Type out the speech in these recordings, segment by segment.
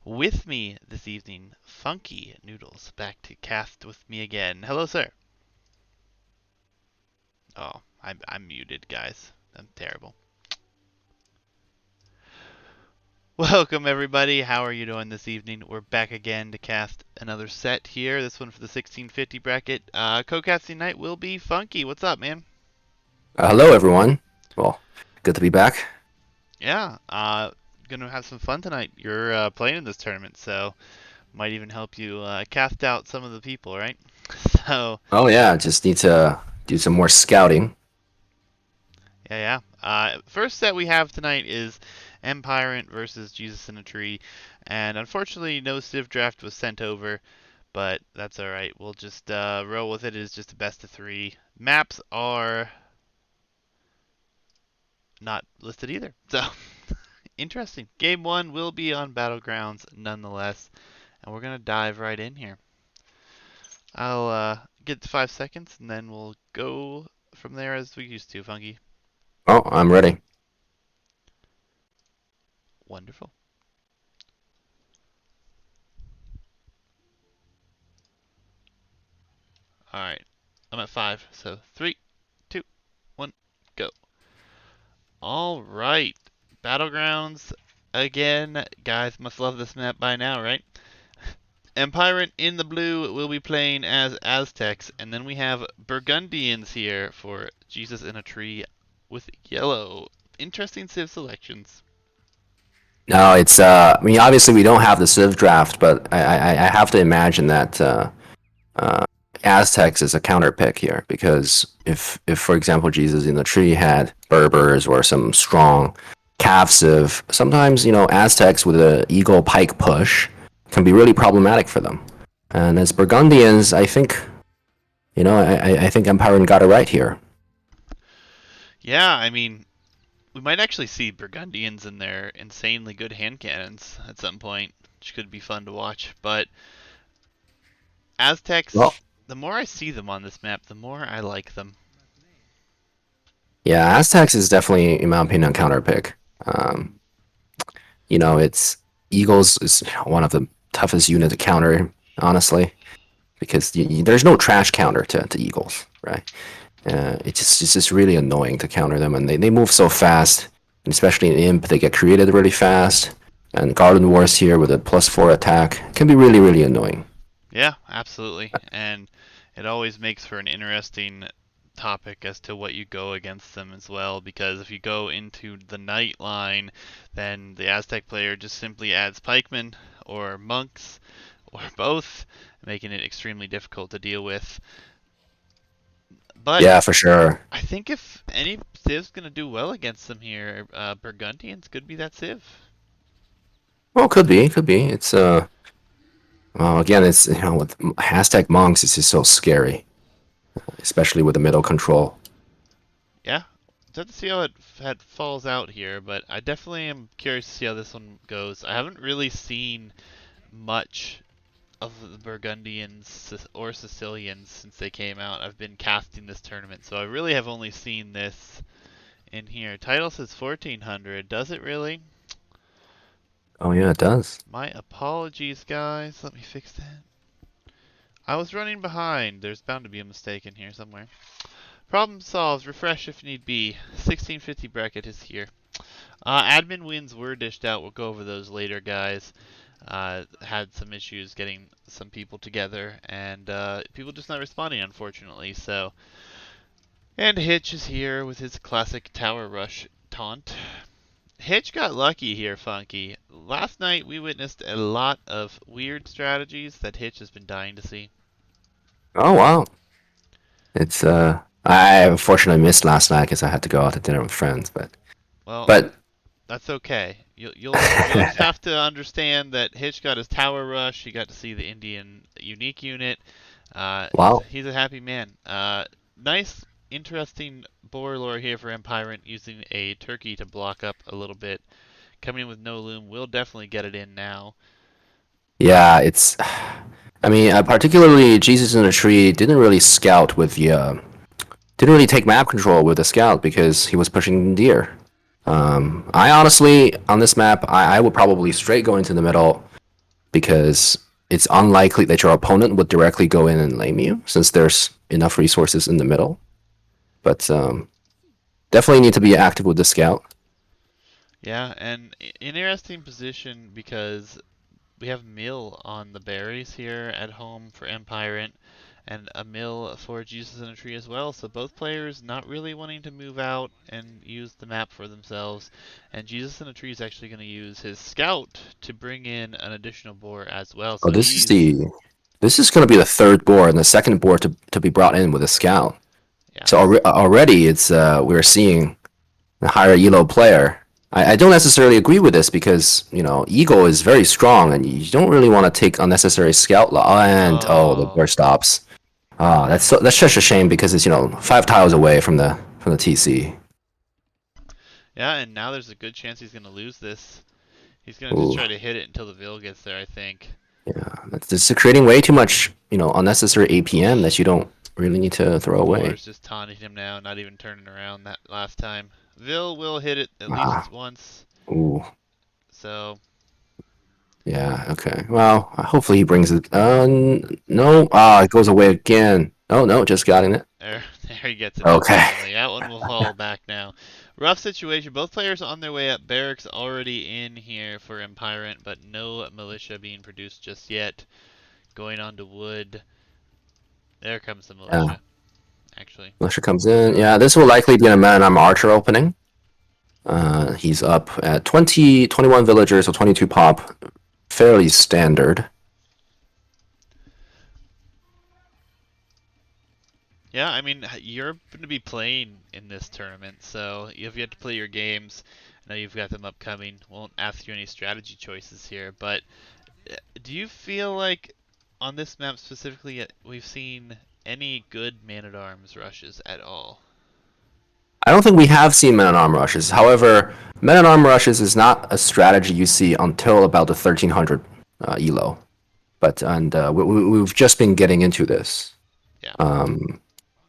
With me this evening, Funky Noodles, back to cast with me again. Hello, sir. Oh, I'm muted, guys. I'm terrible. Welcome, everybody. How are you doing this evening? We're back again to cast another set here. This one for the 1650 bracket. Co-casting night will be Funky. What's up, man? Hello, everyone. Well, good to be back. Yeah, gonna have some fun tonight. You're playing in this tournament, so might even help you cast out some of the people, right? So, Oh yeah, just need to do some more scouting. yeah. First set we have tonight is Empirant versus Jesus in a Tree, and unfortunately, no Civ draft was sent over, but that's all right. We'll just roll with it. It is just a best of three. Maps are not listed either, so interesting. Game one will be on Battlegrounds nonetheless, and we're gonna dive right in here. I'll get to 5 seconds, and then we'll go from there as we used to. Funky, Oh, I'm ready. wonderful. All right, I'm at five. So three, two, one, go. All right, Battlegrounds again. Guys must love this map by now, right? Empirant in the blue will be playing as Aztecs, and then we have Burgundians here for Jesus in a Tree with yellow. Interesting Civ selections. No, it's I mean, obviously we don't have the Civ draft, but I have to imagine that uh, Aztecs is a counter pick here because if for example Jesus in the Tree had Berbers or some strong Cav Civ, sometimes Aztecs with a Eagle Pike push can be really problematic for them. And as Burgundians, I think I think Empire got it right here. Yeah, I mean, we might actually see Burgundians in their insanely good hand cannons at some point, which could be fun to watch. But Well, Aztecs, the more I see them on this map, the more I like them. yeah, Aztecs is definitely, in my opinion, a counter pick. Um, it's Eagles is one of the toughest unit to counter, honestly, because there's no trash counter to Eagles, right? It's just really annoying to counter them, and they move so fast, and especially in Imp, they get created really fast. And Garden Wars here with a +4 attack can be really, really annoying. Yeah, absolutely. And it always makes for an interesting topic as to what you go against them as well, because if you go into the knight line, then the Aztec player just simply adds pikemen or monks or both, making it extremely difficult to deal with. But Yeah, for sure. I think if any Civ's gonna do well against them here, Burgundians could be that Civ. Well, could be. It's well, again, it's with Aztec monks, it's just so scary, especially with the middle control. Yeah, just have to see how it falls out here, but I definitely am curious to see how this one goes. I haven't really seen much of the Burgundians or Sicilians since they came out. I've been casting this tournament, so I really have only seen this in here. Title says 1400. Does it really? Oh yeah, it does. My apologies, guys. Let me fix that. I was running behind. There's bound to be a mistake in here somewhere. Problem solved. Refresh if need be. 1650 bracket is here. Admin wins were dished out. We'll go over those later, guys. Had some issues getting some people together, and people just not responding, unfortunately. So, and Hitch is here with his classic Tower Rush taunt. Hitch got lucky here, Funky. Last night we witnessed a lot of weird strategies that Hitch has been dying to see. Oh wow, it's I unfortunately missed last night because I had to go out to dinner with friends, Well, but that's okay. You'll just have to understand that Hitch got his Tower Rush. He got to see the Indian unique unit. wow. He's a happy man. Nice, interesting boar lore here for Empirant, using a turkey to block up a little bit. Coming in with no loom, will definitely get it in now. Yeah, it's. I mean, particularly Jesus in the Tree didn't really scout with the. Didn't really take map control with the scout because he was pushing deer. I honestly, on this map, I would probably straight go into the middle, because it's unlikely that your opponent would directly go in and lame you since there's enough resources in the middle. But definitely need to be active with the scout. Yeah, and interesting position because we have mill on the berries here at home for Empirant, and a mill for Jesus in a Tree as well. So both players not really wanting to move out and use the map for themselves. And Jesus in a Tree is actually going to use his scout to bring in an additional boar as well. Oh, So he's this is going to be the third board and the second board to be brought in with a scout. yeah. So already it's we're seeing a higher elo player. I don't necessarily agree with this because Eagle is very strong and you don't really want to take unnecessary scout and the Oh, board stops. That's such a shame because it's 5 tiles away from the TC. yeah, and now there's a good chance he's going to lose this. He's going to just Ooh, try to hit it until the Vil gets there, I think. yeah, that's just creating way too much unnecessary APM that you don't really need to throw away. Boar's just taunting him now, not even turning around that last time. Vil will hit it at Ah, least once, ooh. so Yeah, okay. Well, hopefully he brings it. No. Ah, it goes away again. Oh, no, just got in it. there, there he gets it out Okay. finally. That one will fall back now. Rough situation. Both players on their way up. Barracks already in here for Empirant, but no militia being produced just yet. Going on to wood. There comes the Yeah, militia, actually. Lusher comes in. Yeah, this will likely be a man-at-arm archer opening. He's up at 21 villagers, so 22 pop. Fairly standard. Yeah, I mean, you're going to be playing in this tournament, so you've yet to play your games. I know you've got them upcoming. Won't ask you any strategy choices here, but do you feel like on this map specifically we've seen any good man-at-arms rushes at all? I don't think we have seen men-at-arm rushes. However, men-at-arm rushes is not a strategy you see until about the 1300 elo. We've just been getting into this. Yeah.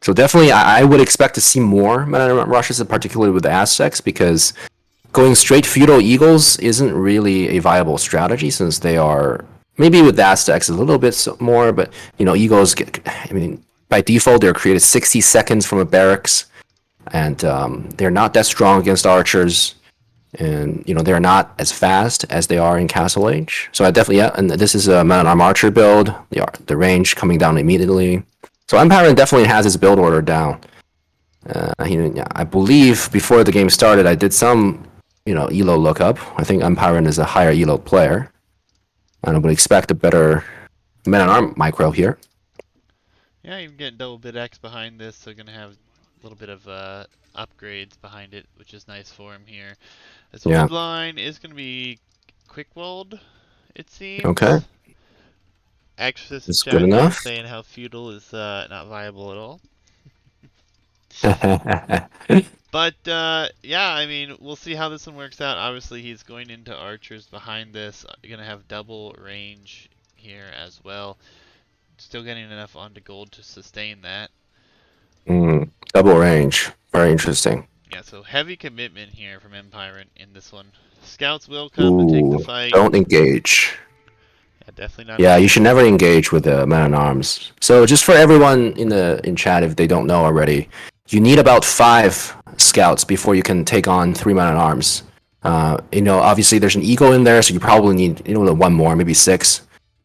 So definitely, I would expect to see more men-at-arm rushes, particularly with the Aztecs, because going straight feudal eagles isn't really a viable strategy since they are maybe with the Aztecs a little bit more, but eagles get. I mean, by default they're created 60 seconds from a barracks, and they're not that strong against archers, and they're not as fast as they are in Castle Age. So I definitely and this is a man-at-arm archer build. The range coming down immediately. So Empire definitely has his build order down. I believe before the game started, I did some elo lookup. I think Empire is a higher elo player, and I would expect a better man-at-arm micro here. Yeah, even getting double bit X behind this, so gonna have a little bit of upgrades behind it, which is nice for him here. This Yeah. wood line is gonna be quick walled, it Okay. seems. Exorcist in That's good chat here enough. saying how feudal is not viable at all. But yeah, I mean, we'll see how this one works out. Obviously, he's going into archers behind this. Going to have double range here as well. Still getting enough onto gold to sustain that. Double range. Very interesting. Yeah, so heavy commitment here from Empirant in this one. Scouts will come to take the Ooh, fight. don't engage. Yeah, definitely not Yeah, you should engaging. never engage with the man-at-arms. So just for everyone in chat, if they don't know already, you need about 5 scouts before you can take on 3 men-at-arms. Obviously there's an eagle in there, so you probably need one more, maybe 6.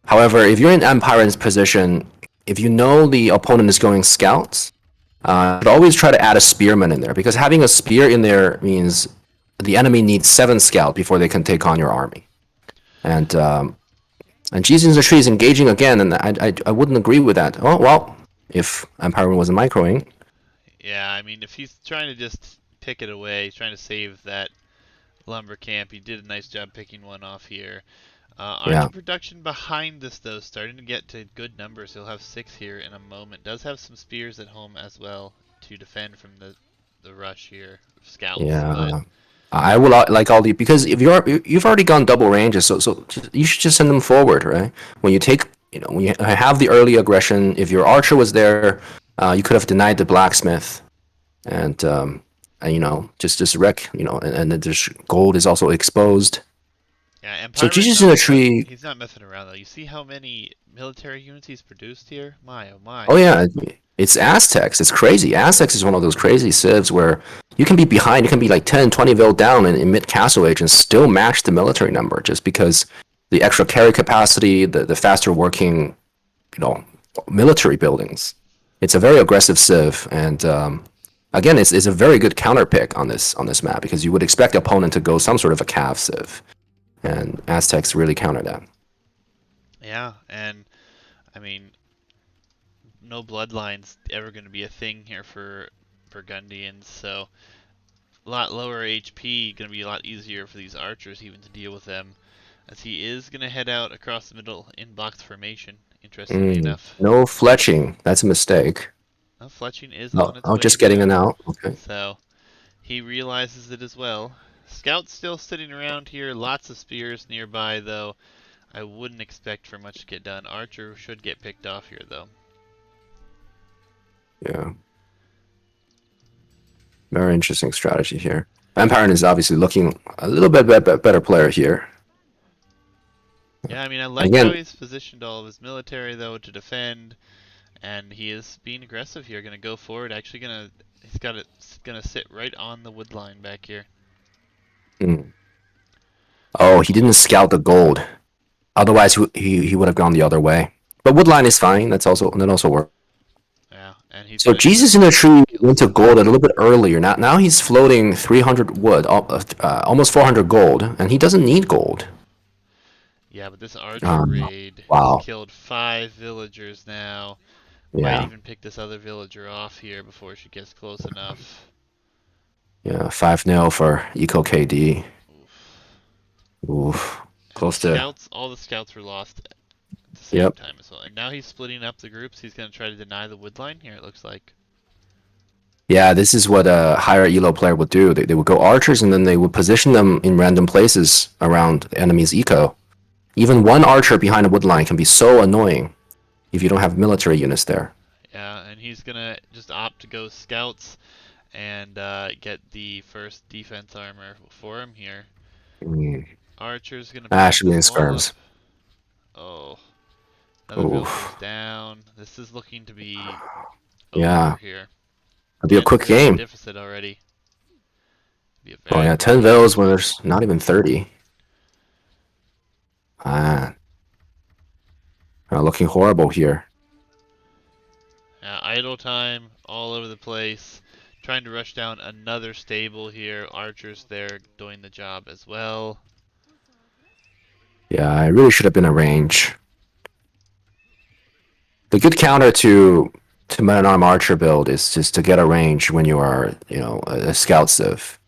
However, if you're in Empire's position, if you know the opponent is going scouts, but always try to add a spearman in there because having a spear in there means the enemy needs 7 scout before they can take on your army. And Jesus in the Tree is engaging again, and I wouldn't agree with that. Oh, well, if Empire wasn't microing. Yeah, I mean, if he's trying to just pick it away, he's trying to save that lumber camp. He did a nice job picking one off here. Yeah, Archer production behind this, though, starting to get to good numbers. He'll have 6 here in a moment. Does have some spears at home as well to defend from the rush here of scouts, but yeah. I would like all the because if you've already gone double ranges, so you should just send them forward, right? When you take, when you have the early aggression, if your archer was there, you could have denied the blacksmith, and just wreck, and then there's gold is also exposed. Yeah, So Empirant Jesus in a tree. he's not messing around though. You see how many military units he's produced here? My oh my. Oh yeah, it's Aztecs. It's crazy. Aztecs is one of those crazy civs where you can be behind. You can be like 10, 20 vil down in mid castle age and still match the military number just because the extra carry capacity, the faster working, you know, military buildings. It's a very aggressive civ, and again, it's a very good counter pick on this map because you would expect the opponent to go some sort of a cav civ, and Aztecs really counter that. Yeah, and I mean, no bloodlines ever going to be a thing here for Burgundians, so a lot lower HP, going to be a lot easier for these archers even to deal with them, as he is going to head out across the middle in blocked formation, interestingly enough. No fletching. That's a mistake. Well, fletching is Oh, on its oh, way just getting an too, out. Okay. so he realizes it as well. Scouts still sitting around here, lots of spears nearby though. I wouldn't expect for much to get done. Archer should get picked off here though. Yeah. Very interesting strategy here. Empirant is obviously looking a little bit better player here. Yeah, I mean, I like how Again, he's positioned all of his military though to defend, and he is being aggressive here. Gonna go forward. Actually, he's got it. Gonna sit right on the wood line back here. mm. Oh, he didn't scout the gold. Otherwise, he would have gone the other way. But woodline is fine. That also works. Yeah, and he's So gonna try Jesus to in a tree kill went this to guy. gold a little bit earlier. Now he's floating 300 wood, almost 400 gold, and he doesn't need gold. Yeah, but this archer Um, raid has wow. killed 5 villagers now. Might Yeah. even pick this other villager off here before she gets close enough. Yeah. 5-0 for Eco KD. Oof. Oof. And the Close to. scouts, all the scouts were lost at the same Yep. time as well. And now he's splitting up the groups. He's going to try to deny the wood line here, it looks like. Yeah, this is what a higher elo player would do. They would go archers and then they would position them in random places around the enemy's eco. Even one archer behind a wood line can be so annoying if you don't have military units there. Yeah, and he's going to just opt to go scouts and get the first defense armor for him here. Mm. Archer's going to Ah, plant should be in this wall up. skirms. Oh, another villager's Oof. down. This is looking to be over Yeah, here. it'll be a 10 quick vil game. deficit already. Be a Oh very yeah, quick 10 game. vills when there's not even 30. Ah, looking horrible here. Idle time all over the place. Trying to rush down another stable here. Archers there doing the job as well. Yeah, I really should have been a range. The good counter to Man Arm Archer build is just to get a range when you are, a scout civ.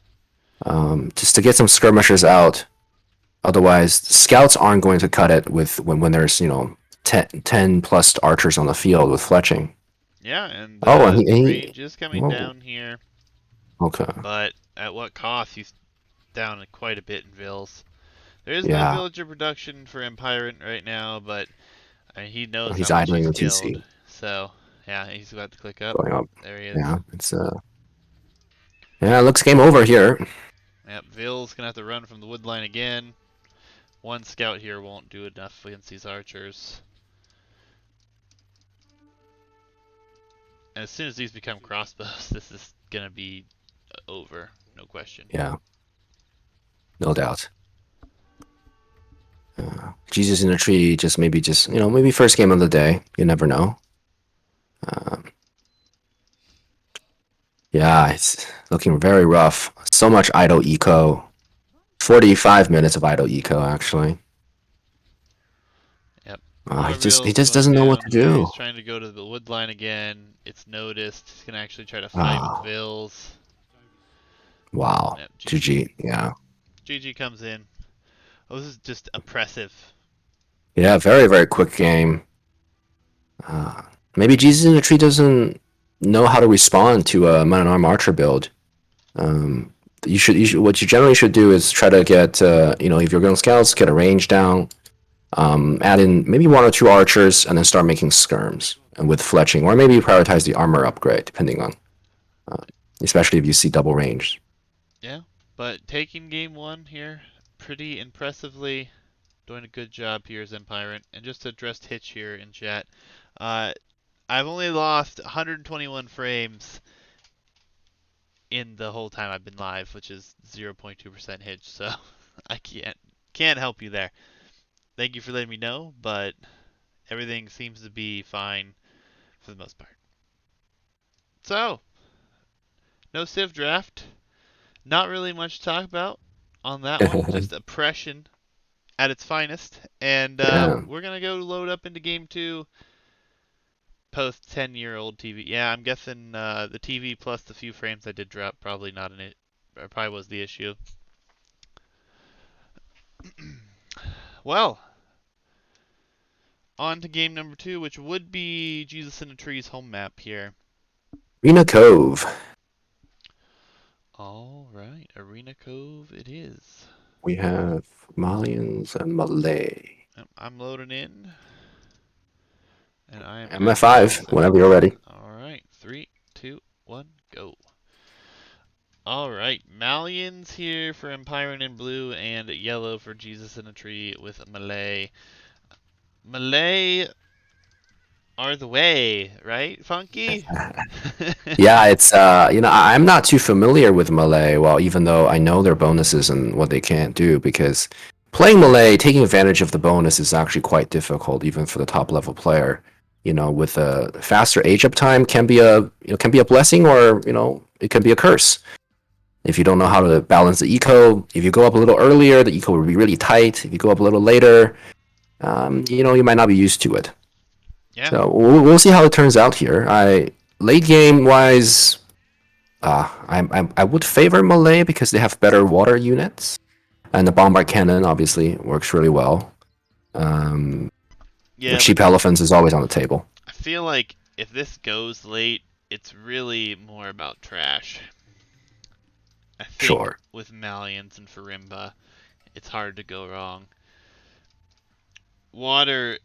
Just to get some skirmishers out. Otherwise, scouts aren't going to cut it with when there's 10 plus archers on the field with fletching. Yeah, and Oh, and the range is coming whoa, down here, okay, but at what cost? He's down quite a bit in vills. There is no yeah, villager production for Empirant right now, but he knows how he's much idling he's the killed. TC So, yeah, he's about to click up. going up. There he is. Yeah, it looks game over here. Yep, Vill's gonna have to run from the wood line again. One scout here won't do enough against these archers. And as soon as these become crossbows, this is gonna be over, no question. Yeah, no doubt. Jesus in a tree, maybe first game of the day. You never know. Um, yeah, it's looking very rough. So much idle eco. 45 minutes of idle eco, actually. Yep. He More just Vills going doesn't know what down to here. do. He's trying to go to the wood line again. It's noticed. He's gonna actually try to fight with Oh, Vills. wow. Yep, GG. GG. Yeah. GG comes in. Oh, this is just oppressive. Yeah, very, very quick game. Maybe Jesus in the Tree doesn't know how to respond to a Man at Arm Archer build. What you generally should do is try to get, if you're going scouts, get a range down, add in maybe one or two archers, and then start making skirms and with fletching, or maybe prioritize the armor upgrade, depending on, especially if you see double range. Yeah, but taking game one here pretty impressively. Doing a good job here as Empirant. And just to address Hitch here in chat, uh, I've only lost 121 frames in the whole time I've been live, which is 0.2% Hitch. So I can't help you there. Thank you for letting me know, but everything seems to be fine for the most part. So, no Civ draft. Not really much to talk about on that one. Just oppression at its finest. And Yeah. we're going to go load up into game 2 post 10-year-old TV. Yeah, I'm guessing the TV plus the few frames I did drop probably not in it. Or probably was the issue. Well, on to game number 2, which would be Jesus in a Tree's home map here. Rena Cove. All right, Arena Cove it is. We have Malians and Malay. I'm loading in. And I am activating MF5, the whenever you're ready. All right, 3, 2, 1, go. All right, Malians here for Empirant in blue and yellow for Jesus in a Tree with Malay. Malay are the way, right, Funky? Yeah, it's I'm not too familiar with Malay, well, even though I know their bonuses and what they can't do, because playing Malay, taking advantage of the bonus is actually quite difficult, even for the top level player. With a faster age up time can be a blessing, or it can be a curse. If you don't know how to balance the eco, if you go up a little earlier, the eco will be really tight. If you go up a little later, you might not be used to it. Yeah. So we'll see how it turns out here. Late game wise, I would favor Malay because they have better water units, and the bombard cannon obviously works really well. The Yeah, cheap but elephants is always on the table. I feel like if this goes late, it's really more about trash. I think Sure. with Malians and Farimba, it's hard to go wrong. Water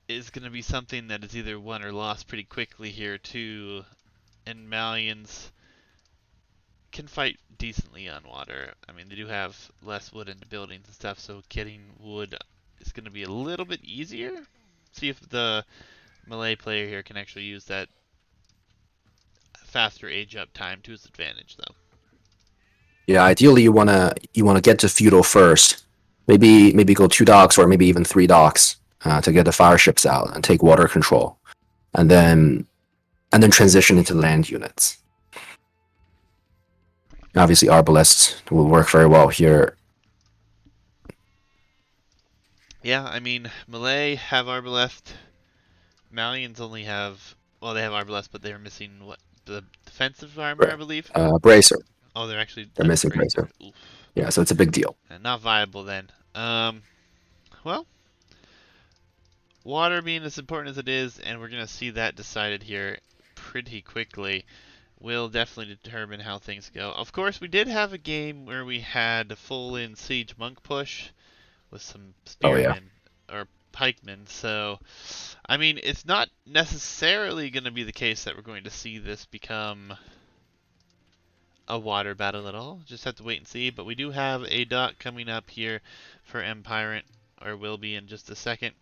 is going to be something that is either won or lost pretty quickly here too, and Malians can fight decently on water. I mean, they do have less wood in the buildings and stuff, so getting wood is going to be a little bit easier. See if the Malay player here can actually use that faster age up time to his advantage, though. Yeah, ideally you wanna get to feudal first. Maybe go 2 docks or maybe even 3 docks to get the fire ships out and take water control, and then transition into land units. Obviously, Arbalests will work very well here. Yeah, I mean, Malay have Arbalest. Malians only have, well, they have Arbalest, but they're missing what, the defensive armor, I believe. Bracer. Oh, they're actually They're missing Bracer. Bracer. Yeah, so it's a big deal. And not viable then. Well, water being as important as it is, and we're gonna see that decided here pretty quickly, will definitely determine how things go. Of course, we did have a game where we had a full-in siege monk push with some Oh yeah. spearmen or pikemen. So, I mean, it's not necessarily going to be the case that we're going to see this become a water battle at all. Just have to wait and see. But we do have a dock coming up here for Empirant, or will be in just a second.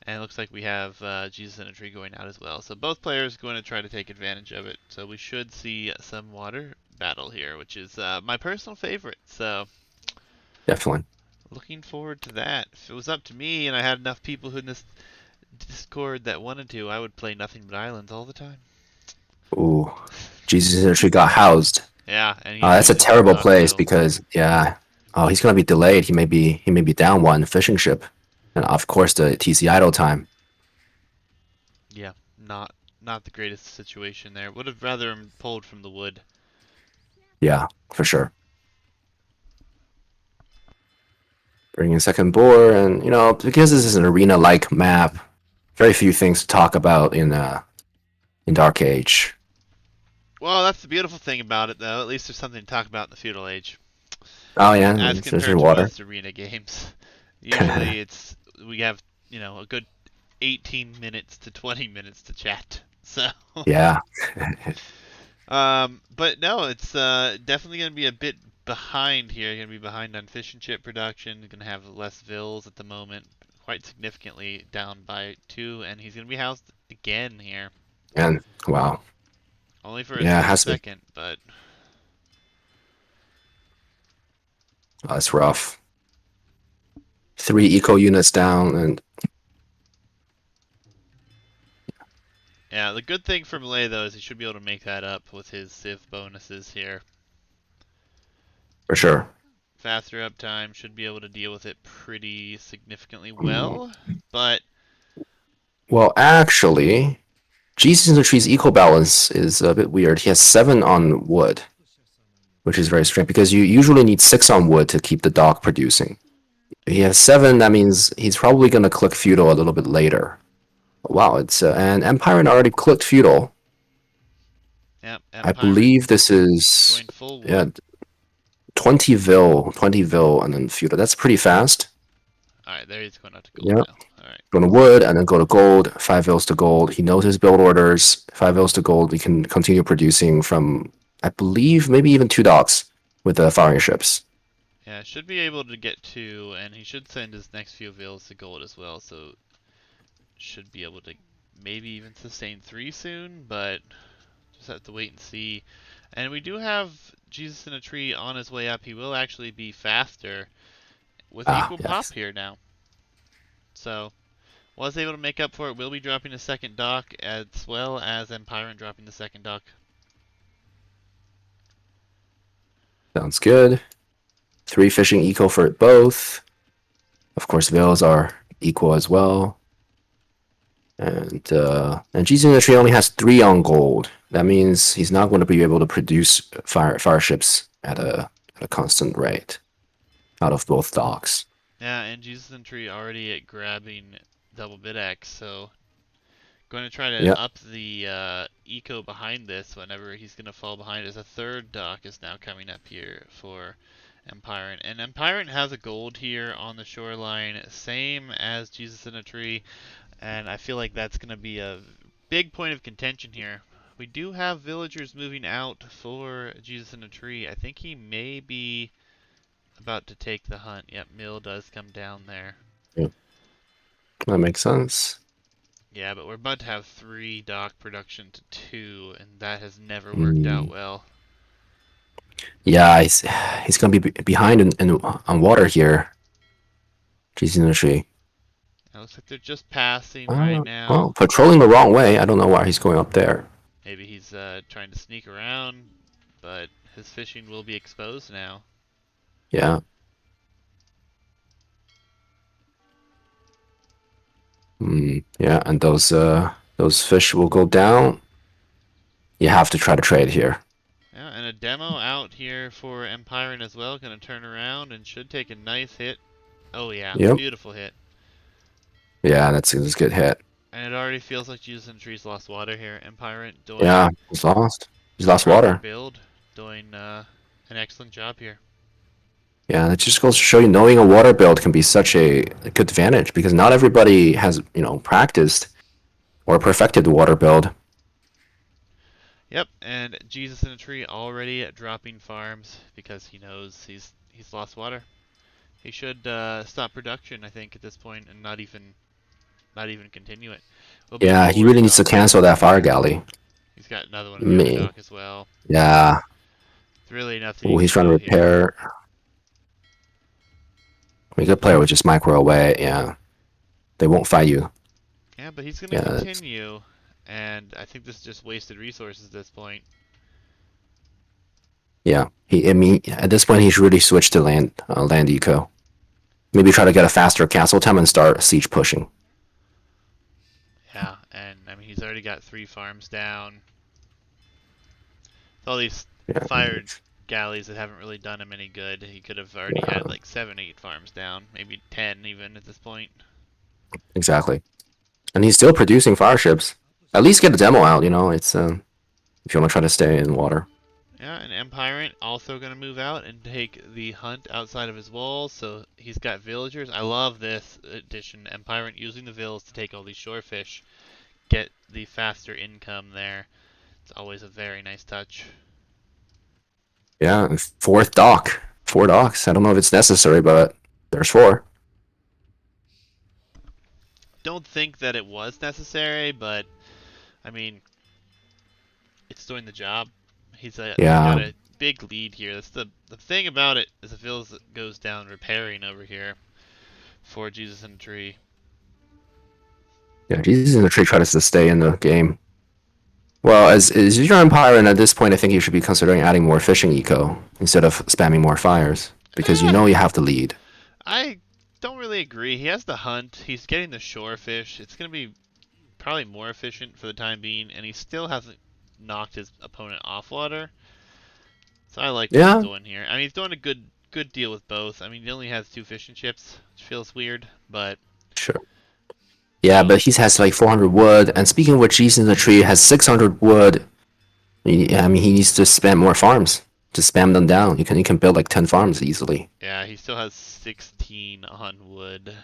And it looks like we have Jesus in a Tree going out as well. So both players going to try to take advantage of it. So we should see some water battle here, which is my personal favorite. So Definitely. looking forward to that. If it was up to me and I had enough people in this Discord that wanted to, I would play nothing but islands all the time. Ooh, Jesus actually got housed. Yeah, and he's That's a using one terrible dock place too. because he's gonna be delayed. He may be down one fishing ship, and of course the TC idle time. Yeah, not the greatest situation there. Would have rather him pulled from the wood. Yeah, for sure. Bring in second boar, and because this is an arena-like map, very few things to talk about in Dark Age. Well, that's the beautiful thing about it, though. At least there's something to talk about in the feudal age, Oh yeah, as there's compared your to water. most arena games. Usually, we have a good 18 minutes to 20 minutes to chat. So. Yeah. But no, it's definitely going to be a bit behind here. Going to be behind on fish and chip production. Going to have less vills at the moment, quite significantly down by 2, and he's going to be housed again here. And wow, Only for a yeah, it split has to be. second, but Oh, that's rough. 3 eco units down, and yeah, the good thing for Malay though is he should be able to make that up with his Civ bonuses here. for sure. Faster uptime, should be able to deal with it pretty significantly Mm. well, but Well, actually, Jesus in the Tree's eco balance is a bit weird. He has 7 on wood, which is very strange because you usually need 6 on wood to keep the dock producing. If he has 7, that means he's probably going to click feudal a little bit later. Wow, it's and Empirant already clicked feudal. yeah, I Empirant believe this is going full yeah wood. 20 vil, and then feudal. That's pretty fast. Alright, there he's going out to gold Yeah, now. Alright. go to wood and then go to gold. 5 vils to gold. He knows his build orders. 5 vils to gold. He can continue producing from I believe maybe even 2 docks with the firing ships. Yeah, should be able to get 2, and he should send his next few vills to gold as well, so should be able to maybe even sustain 3 soon, but just have to wait and see. And we do have Jesus in a Tree on his way up. He will actually be faster with Ah, equal pop yes, here now. So, was able to make up for it. Will be dropping the second dock as well as Empirant dropping the second dock. sounds good. 3 fishing eco for it both. Of course, vils are equal as well. And Jesus in the Tree only has 3 on gold. That means he's not going to be able to produce fire ships at a constant rate out of both docks. Yeah, and Jesus in Tree already at grabbing double bid X, so going to try to Yep. up the eco behind this whenever he's going to fall behind, as a third dock is now coming up here for Empirant. And Empirant has a gold here on the shoreline, same as Jesus in a Tree, and I feel like that's going to be a big point of contention here. We do have villagers moving out for Jesus in a Tree. I think he may be about to take the hunt. Yep, Mill does come down there. Yep. That makes sense. Yeah, but we're about to have 3 dock production to 2, and that has never worked out Mm. well. Yeah, he's gonna be behind on water here. Jesus in the Tree. It looks like they're just passing right Well, now. patrolling the wrong way. I don't know why he's going up there. Maybe he's trying to sneak around, but his fishing will be exposed now. Yeah. Yeah, and those fish will go down. You have to try to trade here. Yeah, and a demo out here for Empirant as well. Gonna turn around and should take a nice hit. Oh yeah, Yep. beautiful hit. Yeah, that's a good hit. And it already feels like Jesus and Trees lost water here. Empirant Yeah, doing he's lost. He's the lost proper water. build, doing an excellent job here. Yeah, that just goes to show you knowing a water build can be such a good advantage because not everybody has, practiced or perfected the water build. Yep, and Jesus in a Tree already dropping farms because he knows he's lost water. He should stop production, I think, at this point, and not even continue it. Will be a Yeah, he fourth really needs to dock cancel here. that fire galley. He's got another one on the other Me. dock as well. Yeah. There's really nothing Oh, he he's can trying to do here. repair. A good player would just micro away. Yeah. They won't fight you. Yeah, but he's going to Yeah. continue, and I think this is just wasted resources at this point. Yeah. I mean, at this point, he should really switch to land eco. Maybe try to get a faster castle time and start siege pushing. Yeah, and I mean he's already got 3 farms down. All these Yeah. fired galleys that haven't really done him any good. He could have already Yeah. had like 7, 8 farms down, maybe 10 even at this point. Exactly. And he's still producing fire ships. At least get a demo out. It's if you want to try to stay in water. Yeah, and Empirant also going to move out and take the hunt outside of his walls, so he's got villagers. I love this addition, Empirant using the vills to take all these shorefish, get the faster income there. It's always a very nice touch. Yeah, and fourth dock. 4 docks. I don't know if it's necessary, but there's 4. Don't think that it was necessary, but I mean, it's doing the job. He's got Yeah, a big lead here. That's the thing about it is it feels it goes down repairing over here for Jesus and the Tree. yeah. Jesus in the tree tries to stay in the game. Well, as your empire, and at this point, I think you should be considering adding more fishing eco instead of spamming more fires because you Ah, know you have the lead. I don't really agree. He has the hunt. He's getting the shore fish. It's gonna be probably more efficient for the time being, and he still hasn't knocked his opponent off water. So I like what he's Yeah, doing here. I mean, he's doing a good deal with both. I mean, he only has 2 fish and chips, which feels weird, but sure. you Yeah, know, but he has like 400 wood, and speaking of which, Jesus in the tree has 600 wood. I mean, he needs to spam more farms to spam them down. You can build like 10 farms easily. yeah, he still has 16 on wood.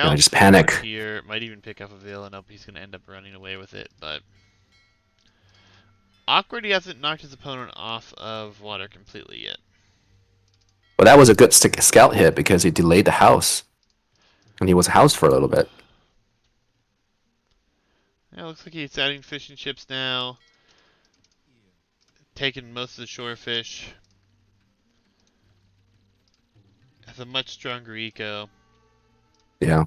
Yeah, Scouts just forward panic. here. Might even pick up a veil, and nope, he's gonna end up running away with it. But awkward, he hasn't knocked his opponent off of water completely yet. But that was a good scout hit because he delayed the house, and he was housed for a little bit. Yeah, looks like he's adding fish and chips now. Taking most of the shore fish. Has a much stronger eco. Yeah.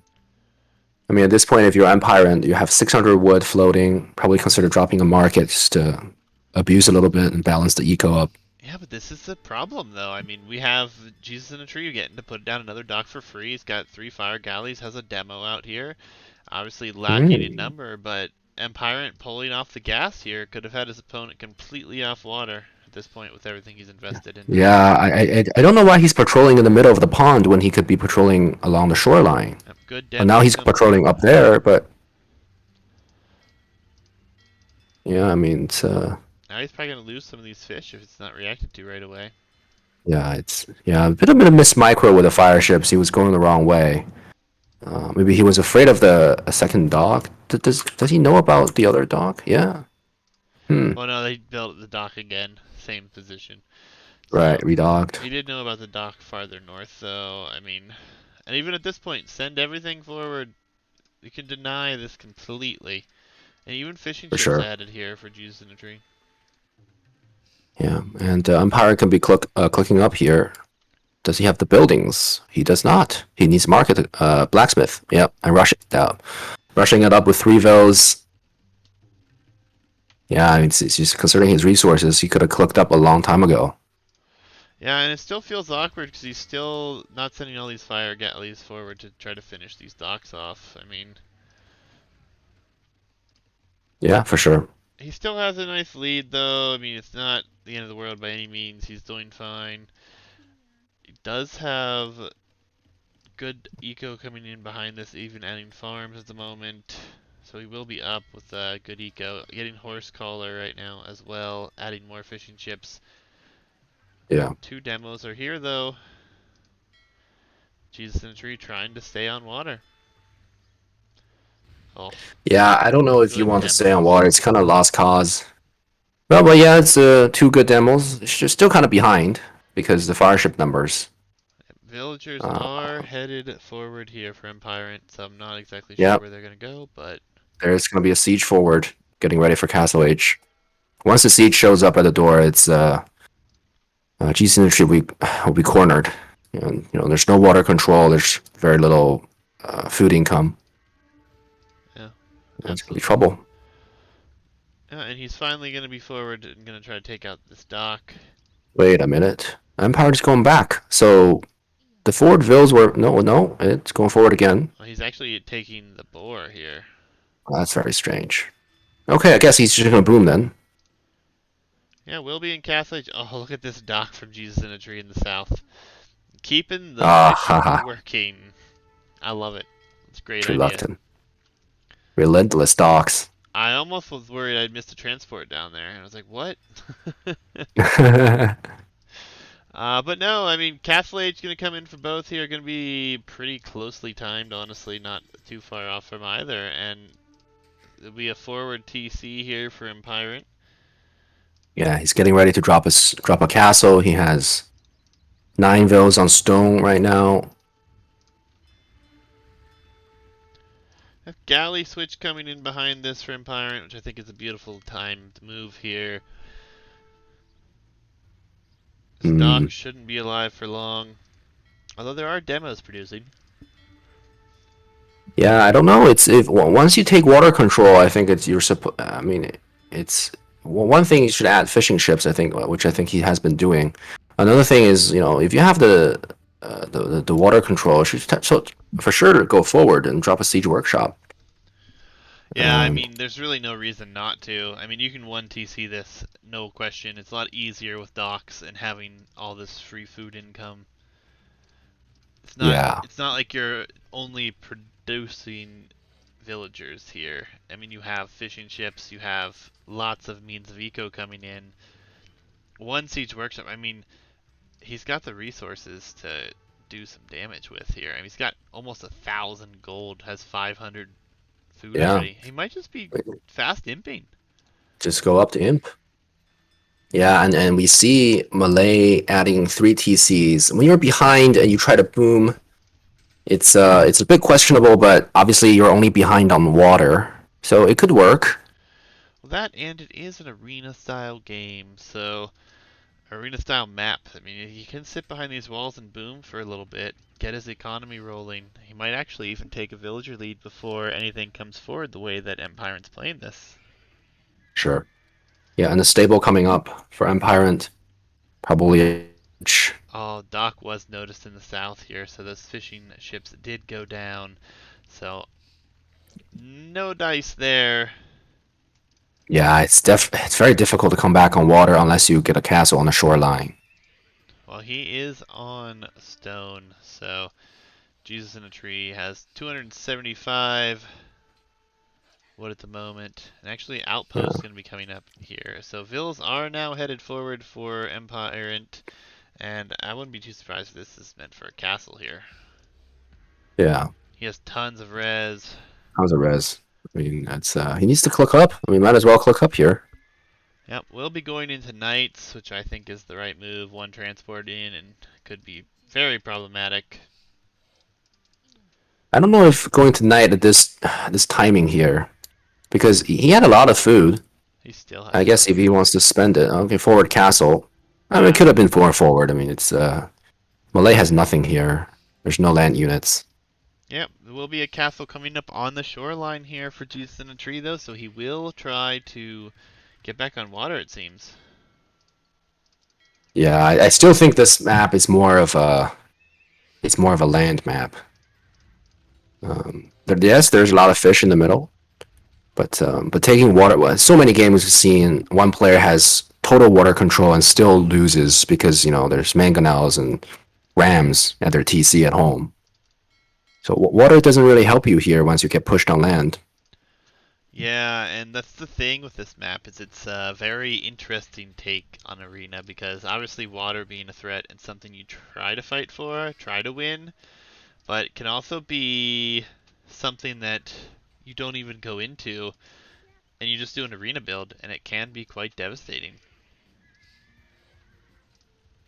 I mean, at this point, if you're Empirant, you have 600 wood floating. Probably consider dropping a market just to abuse a little bit and balance the eco up. Yeah, but this is the problem, though. I mean, we have Jesus in a Tree getting to put down another dock for free. He's got 3 fire galleys, has a demo out here. Obviously lacking in Mm. number, but Empirant pulling off the gas here could have had his opponent completely off water at this point with everything he's invested into this. Yeah, I don't know why he's patrolling in the middle of the pond when he could be patrolling along the shoreline. Yep, good But now demos he's coming in. patrolling up there. But yeah, I mean, it's Now he's probably going to lose some of these fish if it's not reacted to right away. yeah, it's yeah, a bit of a miss micro with the fire ships. He was going the wrong way. Maybe he was afraid of the a second dog. Does he know about the other dog? Yeah. Hmm. Well, no, they built the dock again, same position. Right. So Redogged. he did know about the dock farther north, so I mean, and even at this point, send everything forward. You can deny this completely, and even fishing For chips sure. added here for Jesus in a Tree. Yeah. And Umpire can be clicking up here. Does he have the buildings? He does not. He needs market blacksmith. Yep. And rush it down. Rushing it up with 3 vills. Yeah, I mean, it's just considering his resources, he could have clicked up a long time ago. Yeah, and it still feels awkward because he's still not sending all these fire galleys forward to try to finish these docks off. I mean, Yeah, for sure. he still has a nice lead, though. I mean, it's not the end of the world by any means. He's doing fine. He does have good eco coming in behind this, even adding farms at the moment. So he will be up with good eco. Getting horse collar right now as well, adding more fishing chips. Yeah. 2 demos are here though. Jesus in a Tree trying to stay on water. Oh, Yeah, I don't know if you good want to stay on demos. water. It's kind of lost cause. Well, but yeah, it's 2 good demos. It's just still kind of behind because the fireship numbers. Villagers Uh, are headed forward here for Empirant, so I'm not exactly sure yeah, where they're gonna go, but there's going to be a siege forward, getting ready for Castle Age. Once the siege shows up at the door, it's GC industry will be cornered. There's no water control. There's very little food income. yeah, It's gonna be absolutely. trouble. Yeah, and he's finally gonna be forward and gonna try to take out this dock. Wait a minute. Empire is going back. So the forward vills were no. It's going forward again. Well, he's actually taking the boar here. That's very strange. Okay, I guess he's just gonna boom then. Yeah, we'll be in Castle Age. Oh, look at this dock from Jesus in a Tree in the south. Keeping the Ah, fish haha. working. I love it. It's a great idea. Reluctant. Relentless docks. I almost was worried I'd missed a transport down there. And I was like, what? But no, I mean, Castle Age going to come in for both here. Going to be pretty closely timed, honestly. Not too far off from either. And there'll be a forward TC here for Empirant. Yeah, he's getting ready to drop a castle. He has 9 villas on stone right now. A galley switch coming in behind this for Empirant, which I think is a beautiful time to move here. Stock Mm, shouldn't be alive for long, although there are demos producing. yeah, I don't know. It's if once you take water control, I think it's you're supposed. I mean, it's one thing you should add fishing ships. I think, which I think he has been doing. Another thing is, if you have the water control, you should so for sure go forward and drop a siege workshop. Yeah, I Um, mean, there's really no reason not to. I mean, you can 1TC this, no question. It's a lot easier with docks and having all this free food income. It's not yeah, it's not like you're only producing villagers here. I mean, you have fishing ships, you have lots of means of eco coming in. One siege workshop, I mean, he's got the resources to do some damage with here. I mean, he's got almost 1,000 gold, has 500 food yeah. already. He might just be fast imping. Just go up to imp. Yeah, and we see Malay adding 3 TCs. When you're behind and you try to boom, it's a bit questionable, but obviously you're only behind on water, so it could work. Well, that and it is an arena style game, so arena style map. I mean, he can sit behind these walls and boom for a little bit, get his economy rolling. He might actually even take a villager lead before anything comes forward the way that Empirant's playing this. Sure. Yeah, and the stable coming up for Empirant, probably. Oh, dock was noticed in the south here, so those fishing ships did go down. So, no dice there. Yeah, it's very difficult to come back on water unless you get a castle on the shoreline. Well, he is on stone, so Jesus in a Tree has 275 wood at the moment. And actually, Yeah, Outpost is going to be coming up here. So Vills are now headed forward for Empirant, and I wouldn't be too surprised if this is meant for a castle here. yeah. He has tons of res. How's a res? I mean, that's he needs to click up. I mean, might as well click up here. Yep, we'll be going into Knights, which I think is the right move. One transport in and could be very problematic. I don't know if going to knight at this timing here because he had a lot of food. He still has I a lot guess of if he food. wants to spend it, okay, forward castle. I mean, it Yeah. could have been more forward. I mean, it's Malay has nothing here. There's no land units. Yep, there will be a castle coming up on the shoreline here for Jesus in a Tree, though, so he will try to get back on water, it seems. Yeah, I still think this map is more of a land map. Yes, there's a lot of fish in the middle, but taking water. Well, so many games we've seen one player has total water control and still loses because there's mangonels and rams at their TC at home. So water doesn't really help you here once you get pushed on land. Yeah, and that's the thing with this map is it's a very interesting take on Arena because obviously water being a threat and something you try to fight for, try to win, but it can also be something that you don't even go into and you just do an arena build and it can be quite devastating.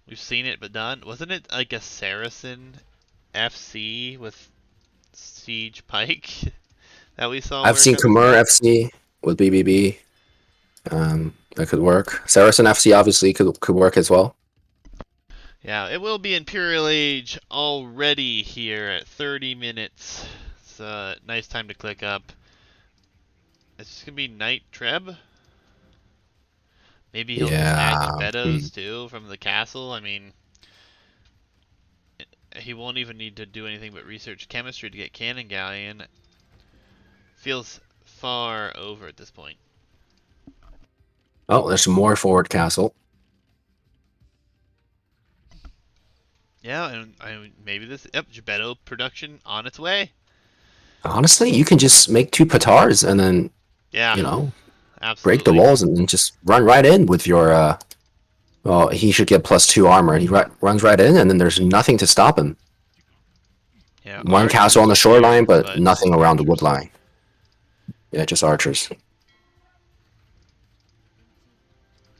We've seen it but done. Wasn't it like a Saracen FC with Siege Pike that we saw I've work seen on this Khmer map? FC with BBB. That could work. Saracen FC obviously could work as well. Yeah, it will be Imperial Age already here at 30 minutes. It's a nice time to click up. It's just gonna be Knight Treb. Maybe he'll just add Yeah. Gebettos too from the castle. I mean, he won't even need to do anything but research chemistry to get Cannon Galleon. Feels far over at this point. Oh, there's some more forward castle. Yeah, and maybe this Gebetto production on its way. Honestly, you can just make 2 Patars and then Yeah, you know break the absolutely. walls and then just run right in with your. Well, he should get +2 armor, and he runs right in, and then there's nothing to stop him. Yeah, One castle archers, on the shoreline, spears, but but nothing just around the wood archers. line. Yeah, just archers.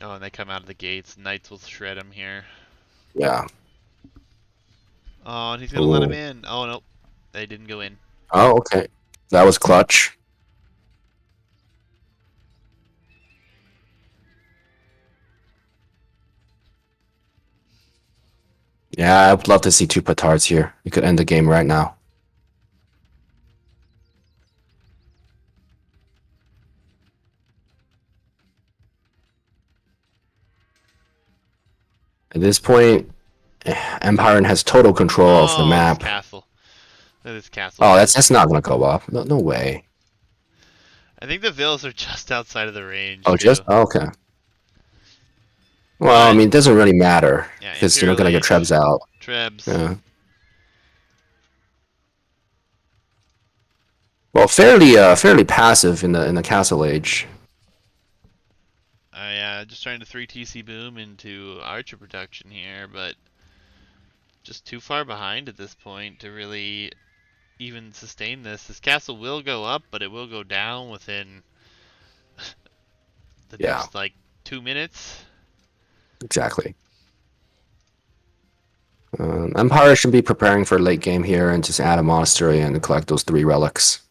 Oh, and they come out of the gates. Knights will shred him here. Yeah. Oh, and he's gonna let him Ooh. in. Oh no, they didn't go in. Oh, okay. That was clutch. Yeah, I would love to see two petards here. You could end the game right now. At this point, Empirant has total control of the Oh, this map. castle. This castle Oh, will. that's not gonna go off. No, no way. I think the villas are just outside of the range Oh, too. just okay. Well, I But mean, it doesn't really matter yeah, because you're not Imperial gonna get Age, Trebs out. Trebs. Yeah. Well, fairly passive in the Castle Age. Just trying to 3 TC boom into Archer production here, but just too far behind at this point to really even sustain this. This castle will go up, but it will go down within the Yeah, next like 2 minutes. exactly. Empire should be preparing for late game here and just add a monastery and collect those 3 relics.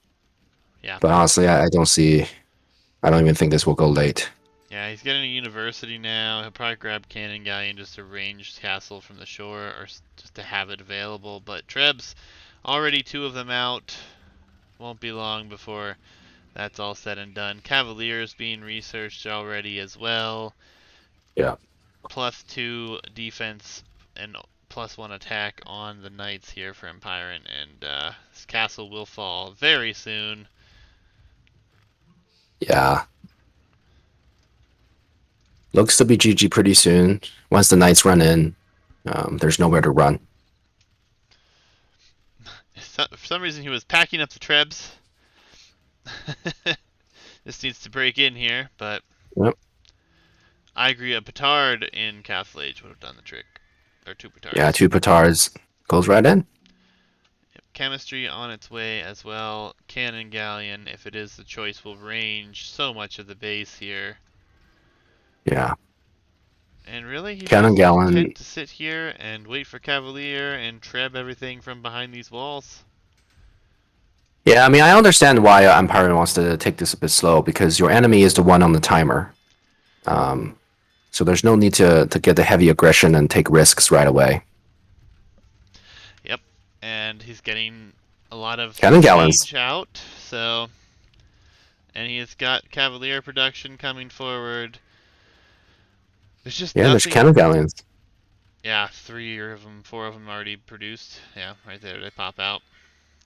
Yeah, But honestly, I don't see. I don't even think this will go late. yeah, he's getting a university now. He'll probably grab Cannon Galleon just to range castle from the shore, or just to have it available. But Trebs, already 2 of them out. Won't be long before that's all said and done. Cavaliers being researched already as well. Yeah. +2 defense and +1 attack on the knights here for Empirant, and this castle will fall very soon. Yeah. Looks to be GG pretty soon. Once the knights run in, there's nowhere to run. For some reason, he was packing up the Trebs. This needs to break in here, but Yep. I agree. A petard in Castle Age would have done the trick, or 2 Yeah, petards. 2 petards goes right in. Yep. Chemistry on its way as well. Cannon Galleon, if it is the choice, will range so much of the base here. Yeah. And really, he's Cannon just Gallon. content to sit here and wait for Cavalier and treb everything from behind these walls. Yeah, I mean, I understand why Empire wants to take this a bit slow because your enemy is the one on the timer. Um, so there's no need to get the heavy aggression and take risks right away. Yep, and he's getting a lot of Cannon Gallons. siege out, so... And he has got Cavalier production coming forward. There's just Yeah, there's nothing... Cannon Galleons. Yeah, 3 of them, 4 of them already produced. Yeah, right there, they pop out.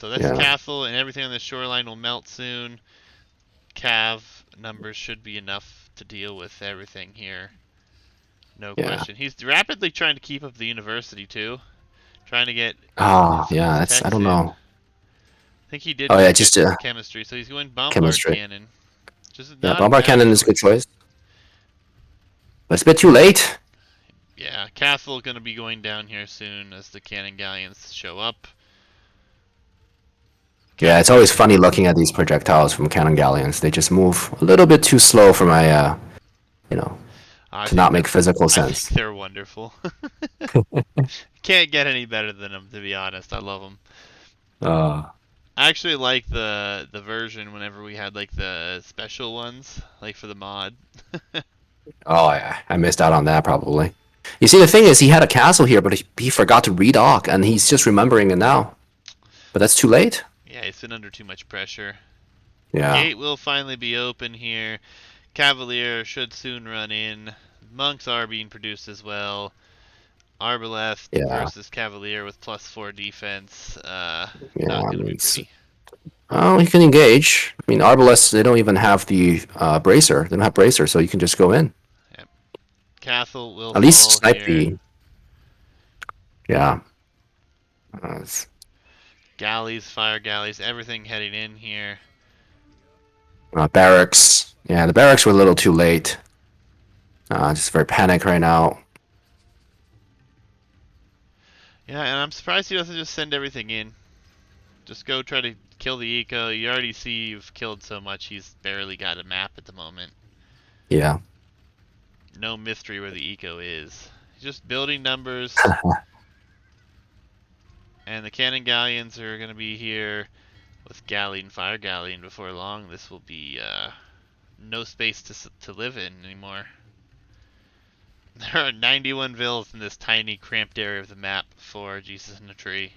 So this Yeah, castle and everything on the shoreline will melt soon. Cav numbers should be enough to deal with everything here. No yeah. question. He's rapidly trying to keep up the university too. Trying to get Oh, his yeah, that's, I techs don't in. know. I think he did Oh, yeah, just get just chemistry, so he's going bombard chemistry. cannon. Just Yeah, not a Bombard bad Cannon is a good choice. choice. But it's a bit too late. Yeah, castle gonna be going down here soon as the cannon galleons show up. Yeah, it's Cavalier. always funny looking at these projectiles from Cannon Galleons. They just move a little bit too slow for my, you know, I to think not they're make physical I think sense. they're wonderful. Can't get any better than them, to be honest. I love them. Uh, I actually like the version whenever we had like the special ones, like for the mod. oh, I missed out on that probably. You see, the thing is, he had a castle here, but he forgot to redock, and he's just remembering it now. But that's too late. Yeah, he's been under too much pressure. Yeah, Gate will finally be open here. Cavalier should soon run in. Monks are being produced as well. Arbalest yeah, versus Cavalier with +4 defense. yeah. Not I gonna mean, be pretty. oh, he can engage. I mean, Arbalests, they don't even have the bracer. They don't have bracer, so you can just go in. Yep. Castle will At least fall snipe here. the. Yeah. Galleys, fire galleys, everything heading in here. Barracks. Yeah, the barracks were a little too late. Just very panic right now. Yeah, and I'm surprised he doesn't just send everything in. Just go try to kill the eco. You already see you've killed so much, he's barely got a map at the moment. Yeah. no mystery where the eco is. Just building numbers, and the cannon galleons are going to be here with galleon, fire galleon before long. This will be no space to live in anymore. There are 91 villas in this tiny, cramped area of the map for Jesus in a Tree.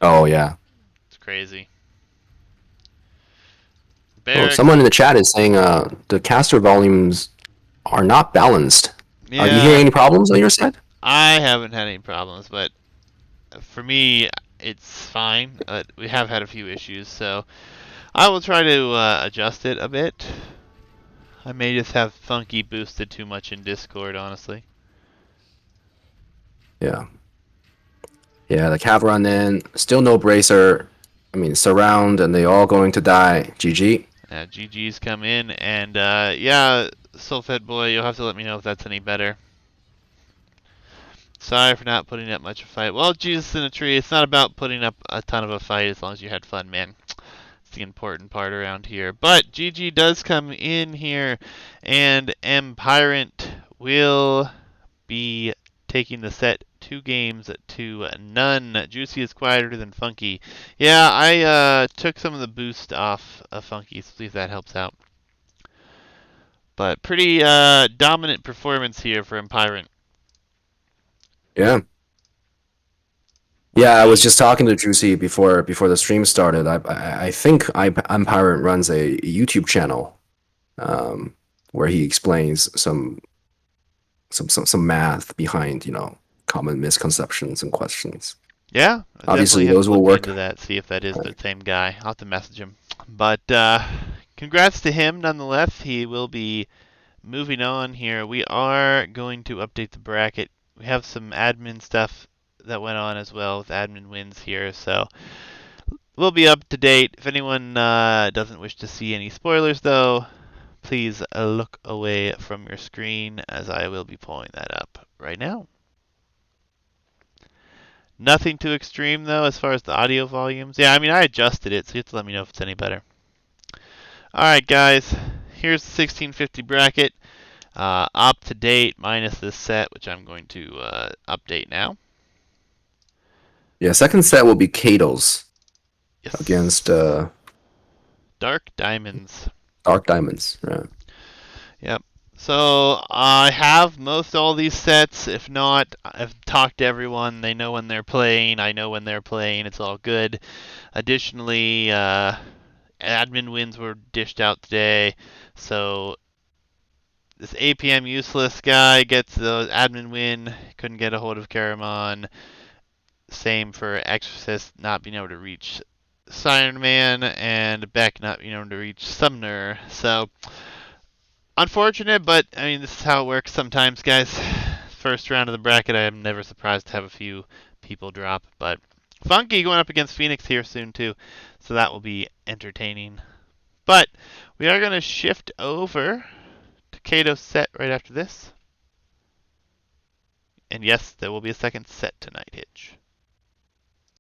Oh yeah. It's crazy. Oh, Barracks. someone in the chat is saying the caster volumes are not balanced. Are you hearing Yeah, any problems on your side? I haven't had any problems, but for me, it's fine. We have had a few issues, so I will try to adjust it a bit. I may just have Funky boosted too much in Discord, honestly. Yeah. Yeah, the cav run in, still no bracer. I mean, surround and they all going to die. GG. GG's come in, and yeah, Sulfed Boy, you'll have to let me know if that's any better. Sorry for not putting up much of a fight. Well, Jesus in a Tree, it's not about putting up a ton of a fight as long as you had fun, man. It's the important part around here. But GG does come in here, and Empirant will be taking the set 2 games to none. Juicy is quieter than Funky. Yeah, I took some of the boost off of Funky, so see if that helps out. But pretty dominant performance here for Empirant. Yeah. Yeah, I was just talking to Juicy before the stream started. I think Empire runs a YouTube channel where he explains some math behind, common misconceptions and questions. Yeah, I definitely Obviously, have to those will look work. into that, see if that is the same guy. I'll have to message him. But congrats to him nonetheless. He will be moving on here. We are going to update the bracket. We have some admin stuff that went on as well with admin wins here, so we'll be up to date. If anyone doesn't wish to see any spoilers, though, please look away from your screen as I will be pulling that up right now. Nothing too extreme though as far as the audio volumes. Yeah, I mean I adjusted it, so you have to let me know if it's any better. Alright guys, here's the 1650 bracket. Up to date minus this set, which I'm going to update now. Yeah, second set will be Kato's Yes. against Dark Diamonds. Dark Diamonds. Right. Yep. So I have most all these sets. If not, I've talked to everyone. They know when they're playing. I know when they're playing. It's all good. Additionally, admin wins were dished out today. So this APM useless guy gets the admin win. Couldn't get a hold of Karamon. Same for Exorcist not being able to reach Siren Man, and Beck not being able to reach Sumner. So unfortunate, but I mean this is how it works sometimes, guys. First round of the bracket, I am never surprised to have a few people drop, but Funky going up against Phoenix here soon too, so that will be entertaining. But we are going to shift over to Kato's set right after this. And yes, there will be a second set tonight, Hitch.